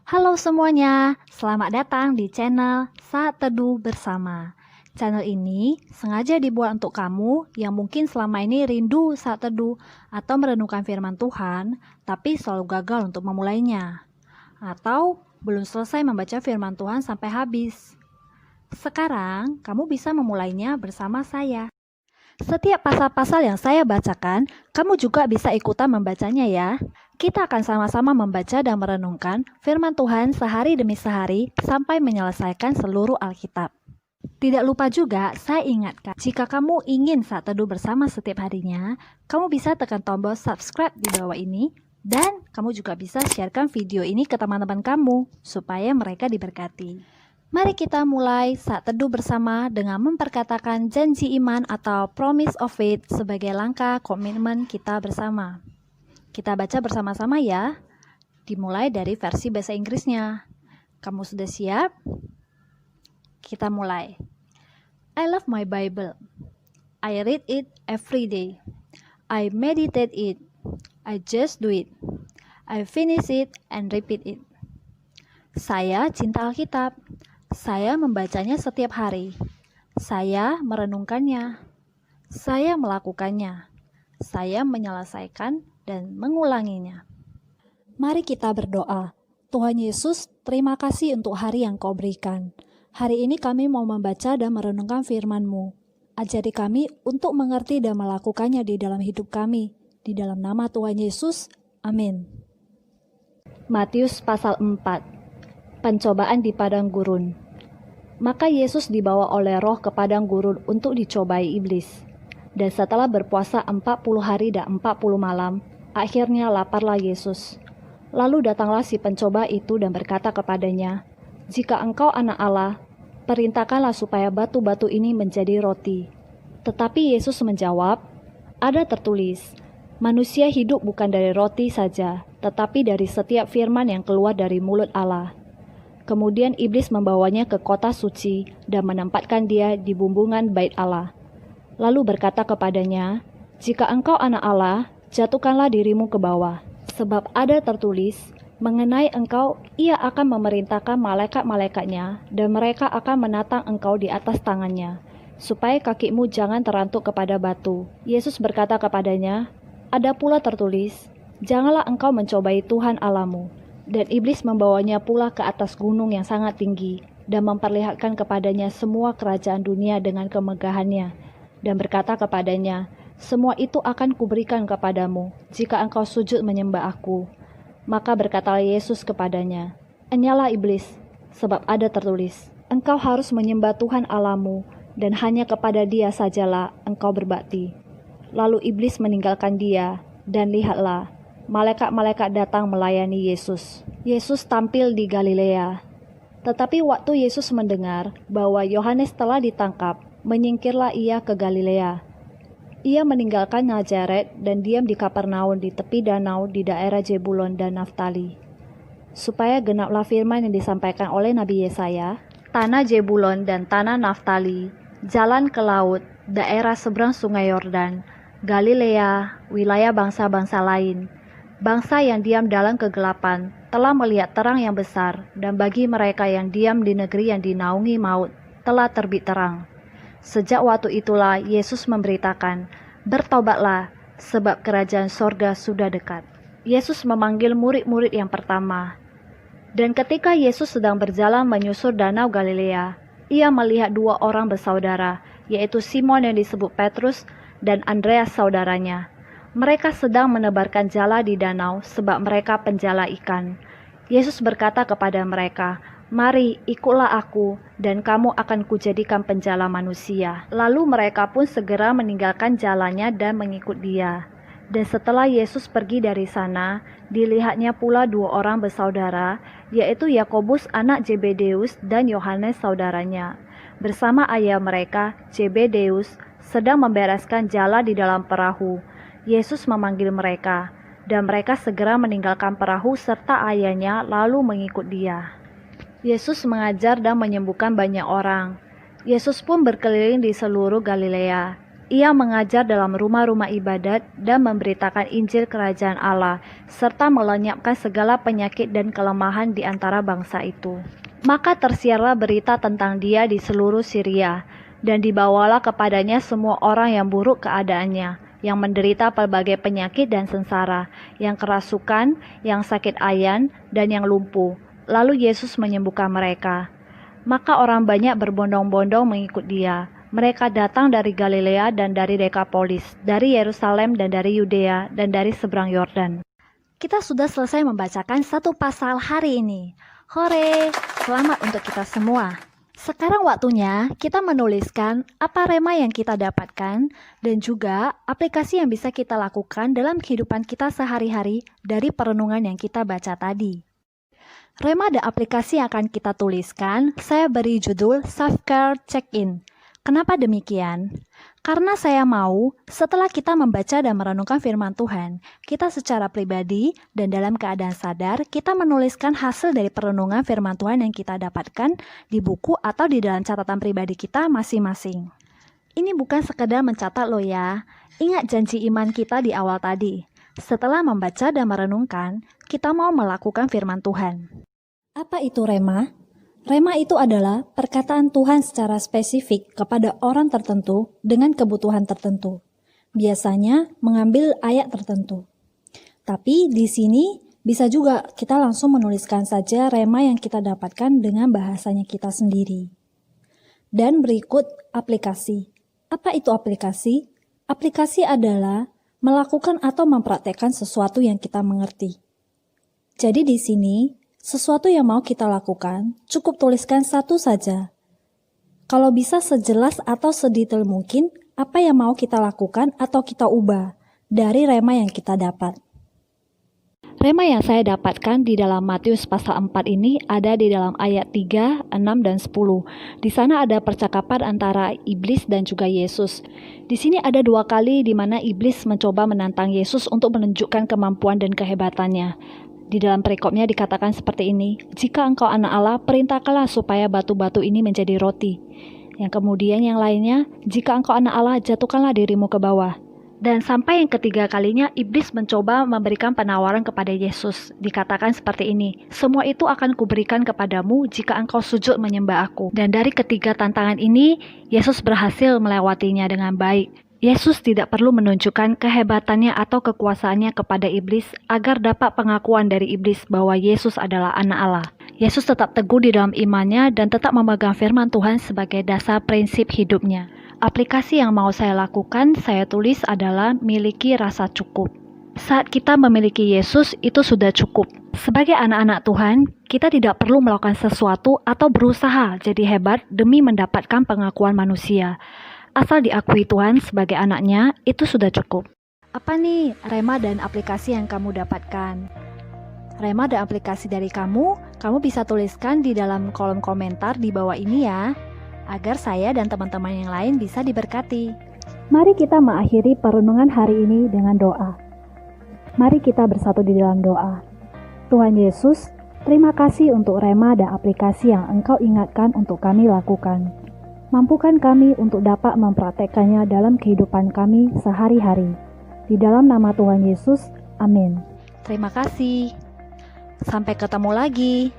Halo semuanya, selamat datang di channel Saat Teduh Bersama. Channel ini sengaja dibuat untuk kamu yang mungkin selama ini rindu saat teduh atau merenungkan firman Tuhan, tapi selalu gagal untuk memulainya. Atau belum selesai membaca firman Tuhan sampai habis. Sekarang, kamu bisa memulainya bersama saya. Setiap pasal-pasal yang saya bacakan, kamu juga bisa ikutan membacanya ya. Kita akan sama-sama membaca dan merenungkan firman Tuhan sehari demi sehari sampai menyelesaikan seluruh Alkitab. Tidak lupa juga, saya ingatkan, jika kamu ingin saat teduh bersama setiap harinya, kamu bisa tekan tombol subscribe di bawah ini, dan kamu juga bisa sharekan video ini ke teman-teman kamu, supaya mereka diberkati. Mari kita mulai saat teduh bersama dengan memperkatakan janji iman atau promise of faith sebagai langkah komitmen kita bersama. Kita baca bersama-sama ya. Dimulai dari versi bahasa Inggrisnya. Kamu sudah siap? Kita mulai. I love my Bible. I read it every day. I meditate it. I just do it. I finish it and repeat it. Saya cinta Alkitab. Saya membacanya setiap hari. Saya merenungkannya. Saya melakukannya. Saya menyelesaikan dan mengulanginya. Mari kita berdoa. Tuhan Yesus, terima kasih untuk hari yang Kau berikan. Hari ini kami mau membaca dan merenungkan firman-Mu. Ajari kami untuk mengerti dan melakukannya di dalam hidup kami. Di dalam nama Tuhan Yesus. Amin. Matius pasal 4. Pencobaan di padang gurun. Maka Yesus dibawa oleh Roh ke padang gurun untuk dicobai iblis. Dan setelah berpuasa 40 hari dan 40 malam, akhirnya laparlah Yesus. Lalu datanglah si pencoba itu dan berkata kepadanya, "Jika engkau anak Allah, perintahkanlah supaya batu-batu ini menjadi roti." Tetapi Yesus menjawab, "Ada tertulis, manusia hidup bukan dari roti saja, tetapi dari setiap firman yang keluar dari mulut Allah." Kemudian iblis membawanya ke kota suci dan menempatkan dia di bumbungan bait Allah. Lalu berkata kepadanya, "Jika engkau anak Allah, jatuhkanlah dirimu ke bawah. Sebab ada tertulis, mengenai engkau ia akan memerintahkan malaikat-malaikatnya, dan mereka akan menatang engkau di atas tangannya, supaya kakimu jangan terantuk kepada batu." Yesus berkata kepadanya, "Ada pula tertulis, janganlah engkau mencobai Tuhan Allahmu." Dan iblis membawanya pula ke atas gunung yang sangat tinggi dan memperlihatkan kepadanya semua kerajaan dunia dengan kemegahannya, dan berkata kepadanya, "Semua itu akan kuberikan kepadamu jika engkau sujud menyembah aku." Maka berkatalah Yesus kepadanya, "Enyahlah iblis, sebab ada tertulis, engkau harus menyembah Tuhan Allahmu, dan hanya kepada Dia sajalah engkau berbakti." Lalu iblis meninggalkan dia, dan lihatlah, malaikat-malaikat datang melayani Yesus. Yesus tampil di Galilea. Tetapi waktu Yesus mendengar bahwa Yohanes telah ditangkap, menyingkirlah ia ke Galilea. Ia meninggalkan Nazaret dan diam di Kapernaum di tepi danau di daerah Zebulon dan Naftali. Supaya genaplah firman yang disampaikan oleh Nabi Yesaya, "Tanah Zebulon dan tanah Naftali, jalan ke laut, daerah seberang sungai Yordan, Galilea, wilayah bangsa-bangsa lain. Bangsa yang diam dalam kegelapan telah melihat terang yang besar, dan bagi mereka yang diam di negeri yang dinaungi maut telah terbit terang." Sejak waktu itulah Yesus memberitakan, "Bertobatlah, sebab kerajaan sorga sudah dekat." Yesus memanggil murid-murid yang pertama. Dan ketika Yesus sedang berjalan menyusur danau Galilea, ia melihat dua orang bersaudara, yaitu Simon yang disebut Petrus dan Andreas saudaranya. Mereka sedang menebarkan jala di danau sebab mereka penjala ikan. Yesus berkata kepada mereka, "Mari, ikutlah aku, dan kamu akan kujadikan penjala manusia." Lalu mereka pun segera meninggalkan jalannya dan mengikut dia. Dan setelah Yesus pergi dari sana, dilihatnya pula dua orang bersaudara, yaitu Yakobus anak Zebedeus dan Yohanes saudaranya, bersama ayah mereka, Zebedeus, sedang membereskan jala di dalam perahu. Yesus memanggil mereka, dan mereka segera meninggalkan perahu serta ayahnya lalu mengikut dia. Yesus mengajar dan menyembuhkan banyak orang. Yesus pun berkeliling di seluruh Galilea. Ia mengajar dalam rumah-rumah ibadat dan memberitakan Injil Kerajaan Allah, serta melenyapkan segala penyakit dan kelemahan di antara bangsa itu. Maka tersiarlah berita tentang dia di seluruh Syria, dan dibawalah kepadanya semua orang yang buruk keadaannya, yang menderita pelbagai penyakit dan sengsara, yang kerasukan, yang sakit ayan, dan yang lumpuh. Lalu Yesus menyembuhkan mereka. Maka orang banyak berbondong-bondong mengikut dia. Mereka datang dari Galilea dan dari Dekapolis, dari Yerusalem dan dari Yudea dan dari seberang Yordan. Kita sudah selesai membacakan satu pasal hari ini. Hore, selamat untuk kita semua. Sekarang waktunya kita menuliskan apa rema yang kita dapatkan dan juga aplikasi yang bisa kita lakukan dalam kehidupan kita sehari-hari dari perenungan yang kita baca tadi. Rema dan aplikasi yang akan kita tuliskan, saya beri judul Self-Care Check-in. Kenapa demikian? Karena saya mau setelah kita membaca dan merenungkan firman Tuhan, kita secara pribadi dan dalam keadaan sadar, kita menuliskan hasil dari perenungan firman Tuhan yang kita dapatkan di buku atau di dalam catatan pribadi kita masing-masing. Ini bukan sekedar mencatat loh ya. Ingat janji iman kita di awal tadi. Setelah membaca dan merenungkan, kita mau melakukan firman Tuhan. Apa itu rema? Rema itu adalah perkataan Tuhan secara spesifik kepada orang tertentu dengan kebutuhan tertentu. Biasanya mengambil ayat tertentu. Tapi di sini bisa juga kita langsung menuliskan saja rema yang kita dapatkan dengan bahasanya kita sendiri. Dan berikut aplikasi. Apa itu aplikasi? Aplikasi adalah melakukan atau mempraktekkan sesuatu yang kita mengerti. Jadi di sini sesuatu yang mau kita lakukan, cukup tuliskan satu saja. Kalau bisa sejelas atau sedetail mungkin, apa yang mau kita lakukan atau kita ubah dari rema yang kita dapat. Rema yang saya dapatkan di dalam Matius pasal 4 ini ada di dalam ayat 3, 6, dan 10. Di sana ada percakapan antara iblis dan juga Yesus. Di sini ada 2 kali di mana iblis mencoba menantang Yesus untuk menunjukkan kemampuan dan kehebatannya. Di dalam perikopnya dikatakan seperti ini, jika engkau anak Allah, perintahkanlah supaya batu-batu ini menjadi roti. Yang kemudian yang lainnya, jika engkau anak Allah, jatuhkanlah dirimu ke bawah. Dan sampai yang ketiga kalinya, iblis mencoba memberikan penawaran kepada Yesus. Dikatakan seperti ini, semua itu akan kuberikan kepadamu jika engkau sujud menyembah aku. Dan dari ketiga tantangan ini, Yesus berhasil melewatinya dengan baik. Yesus tidak perlu menunjukkan kehebatannya atau kekuasaannya kepada iblis agar dapat pengakuan dari iblis bahwa Yesus adalah anak Allah. Yesus tetap teguh di dalam imannya dan tetap memegang firman Tuhan sebagai dasar prinsip hidupnya. Aplikasi yang mau saya lakukan, saya tulis adalah miliki rasa cukup. Saat kita memiliki Yesus, itu sudah cukup. Sebagai anak-anak Tuhan, kita tidak perlu melakukan sesuatu atau berusaha jadi hebat demi mendapatkan pengakuan manusia. Asal diakui Tuhan sebagai anaknya, itu sudah cukup. Apa nih rema dan aplikasi yang kamu dapatkan? Rema dan aplikasi dari kamu bisa tuliskan di dalam kolom komentar di bawah ini ya, agar saya dan teman-teman yang lain bisa diberkati. Mari kita mengakhiri perenungan hari ini dengan doa. Mari kita bersatu di dalam doa. Tuhan Yesus, terima kasih untuk rema dan aplikasi yang Engkau ingatkan untuk kami lakukan. Mampukan kami untuk dapat mempraktekkannya dalam kehidupan kami sehari-hari. Di dalam nama Tuhan Yesus, amin. Terima kasih. Sampai ketemu lagi.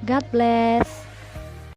God bless.